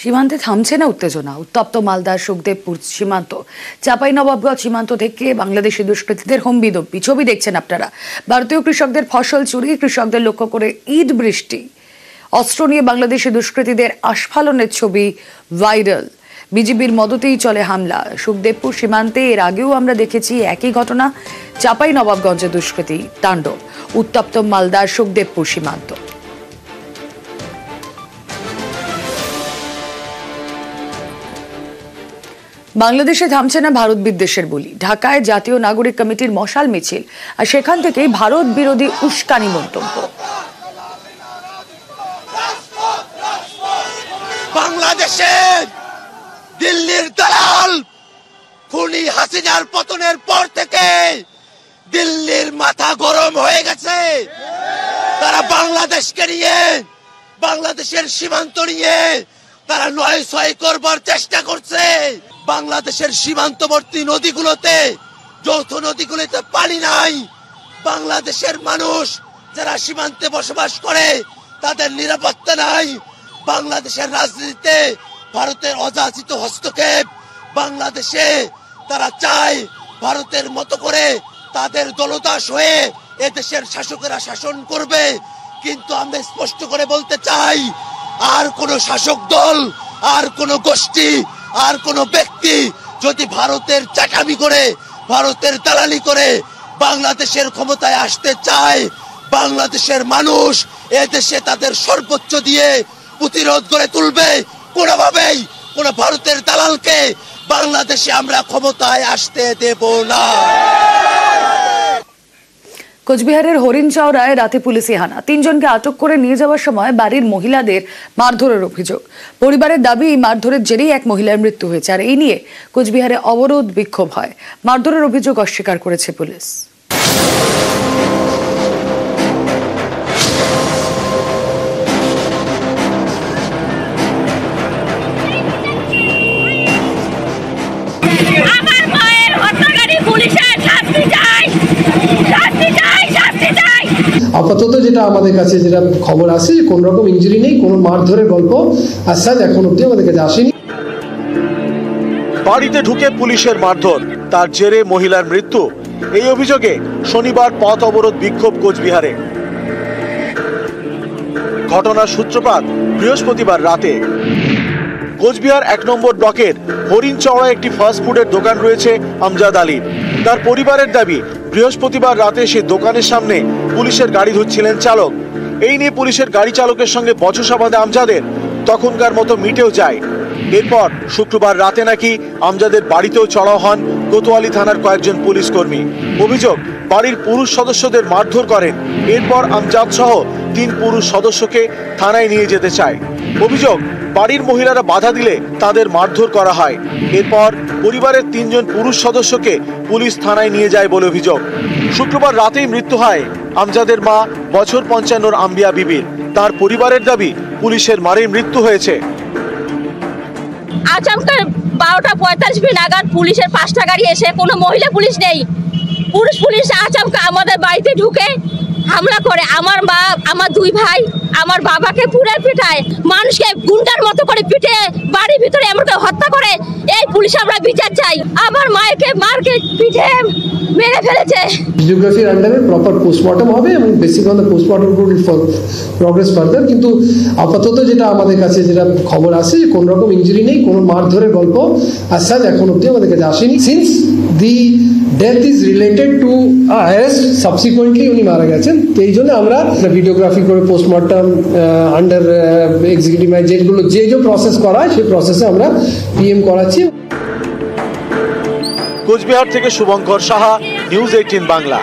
সীমান্তে থামছে না উত্তেজনা। উত্তপ্ত মালদার সুখদেবপুর সীমান্ত, চাঁপাইনবাবগঞ্জ সীমান্ত থেকে বাংলাদেশি দুষ্কৃতীদের হম্বিদম্বি ছবি দেখছেন আপনারা। ভারতীয় কৃষকদের ফসল চুরি, কৃষকদের লক্ষ্য করে ইট বৃষ্টি, অস্ত্র নিয়ে বাংলাদেশি দুষ্কৃতীদের আস্ফালনের ছবি ভাইরাল। বিজিবির মদতেই চলে হামলা। সুখদেবপুর সীমান্তে এর আগেও আমরা দেখেছি একই ঘটনা। চাঁপাইনবাবগঞ্জে দুষ্কৃতী তাণ্ডব, উত্তপ্ত মালদার সুখদেবপুর সীমান্ত। বাংলাদেশে থামছে না ভারত বিদ্বেষের বলি। ঢাকায় জাতীয় নাগরিক কমিটির মশাল মিছিল, আর সেখান থেকেই ভারত বিরোধী উস্কানি মন্তব্য। বাংলাদেশের দিল্লির দালাল খুনি হাসিনার পতনের পর থেকে দিল্লির মাথা গরম হয়ে গেছে। তারা বাংলাদেশকে নিয়ে, বাংলাদেশের সীমান্ত নিয়ে তারা নয় ছয় করবার চেষ্টা করছে। বাংলাদেশের সীমান্তবর্তী নদীগুলোতে, যৌথ নদীগুলোতে পানি নাই। বাংলাদেশের মানুষ যারা সীমান্তে বসবাস করে তাদের নিরাপত্তা নাই। বাংলাদেশের রাজনীতিতে ভারতের অযাচিত হস্তক্ষেপ। বাংলাদেশে তারা চায় ভারতের মতো করে তাদের দলদাস হয়ে এদেশের শাসকেরা শাসন করবে। কিন্তু আমরা স্পষ্ট করে বলতে চাই, আর কোন শাসক দল, আর কোন গোষ্ঠী, আর কোন ব্যক্তি যদি ভারতের চাকামি করে, ভারতের দালালি করে বাংলাদেশের ক্ষমতায় আসতে চায়, বাংলাদেশের মানুষ এদেশে তাদের সর্বোচ্চ দিয়ে প্রতিরোধ করে তুলবে। কোনোভাবেই কোন ভারতের দালালকে বাংলাদেশে আমরা ক্ষমতায় আসতে দেব না। কোচবিহারের হরিণচাওড়ায় রাতে পুলিশি হানা, 3 জনকে আটক করে নিয়ে যাওয়ার সময় বাড়ির মহিলাদের মারধরের অভিযোগ। পরিবারের দাবি, মারধরের জেরেই এক মহিলার মৃত্যু হয়েছে, আর এই নিয়ে কোচবিহারে অবরোধ বিক্ষোভ হয়। মারধরের অভিযোগ অস্বীকার করেছে পুলিশ। আপাতত যেটা আমাদের কাছে যেটা খবর আছে, কোন রকম ইনজুরি নেই, কোনো মারধরের গল্প আসাদ এখন অব্দি আমাদের কাছে আসেনি। বাড়িতে ঢুকে পুলিশের মারধর, তার জেরে মহিলার মৃত্যু। এই অভিযোগে শনিবার পথ অবরোধ বিক্ষোভ কোচবিহারে। ঘটনার সূত্রপাত বৃহস্পতিবার রাতে। কোচবিহার 1 নম্বর ব্লকের হরিণচাওড়ায় একটি ফাস্টফুডের দোকান রয়েছে আমজাদ আলীর। তার পরিবারের দাবি, বৃহস্পতিবার রাতে সে দোকানের সামনে পুলিশের গাড়ি ধুচ্ছিলেন চালক। এই নিয়ে পুলিশের গাড়ি চালকের সঙ্গে বচসা বাঁধে আমজাদের, তখনকার মতো মিটেও যায়। এরপর শুক্রবার রাতে নাকি আমজাদের বাড়িতেও চড়াও হন কোতোয়ালি থানার কয়েকজন পুলিশ কর্মী। অভিযোগ, বাড়ির পুরুষ সদস্যদের মারধর করেন। এরপর আমজাদ সহ 3 পুরুষ সদস্যকে থানায় নিয়ে যেতে চায়। অভিযোগ, বাড়ির মহিলারা বাধা দিলে তাদের মারধর করা হয়। এরপর পরিবারের 3 জন পুরুষ সদস্যকে পুলিশ থানায় নিয়ে যায় বলে অভিযোগ। শুক্রবার রাতেই মৃত্যু হয় আমজাদের মা বছর 55 আম্বিয়া বিবির। তার পরিবারের দাবি, পুলিশের মারেই মৃত্যু হয়েছে। আচমকা 12:45 নাগাদ পুলিশের 5টা গাড়ি এসে, কোনো মহিলা পুলিশ নেই, পুরুষ পুলিশ আচমকা আমাদের বাড়িতে ঢুকে হামলা করে। আমার মা, আমার 2 ভাই, আমার বাবাকে পুরে পিটায়, মানুষকে গুন্ডার মতো করে পিটে বাড়ির ভিতরে এমন হত্যা করে। এই পুলিশ আমরা বিচার চাই। আমার মাকে মারকে পিঠে মেরে ফেলেছে। ভিডিওগ্রাফির আন্ডারে প্রপার পোস্টমর্টম হবে এবং basic on the post-mortem will progress further. কিন্তু আপাতত যেটা আমাদের কাছে যেটা খবর আছে, কোন রকম ইনজুরি নেই, কোনো মারধরের গল্প আসাদ এখন অব্দি আমাদের কাছে আসেনি। Since the death is related to arrest, subsequently উনি মারা গেছেন। তো এই জন্য আমরা ভিডিওগ্রাফি করে পোস্টমর্টম আন্ডার এক্সিকিউটিভ যেগুলো যে প্রসেস করা হয় সেই প্রসেসে আমরা পিএম করাচ্ছি। কোচবিহার থেকে শুভঙ্কর সাহা, নিউজ 18 বাংলা।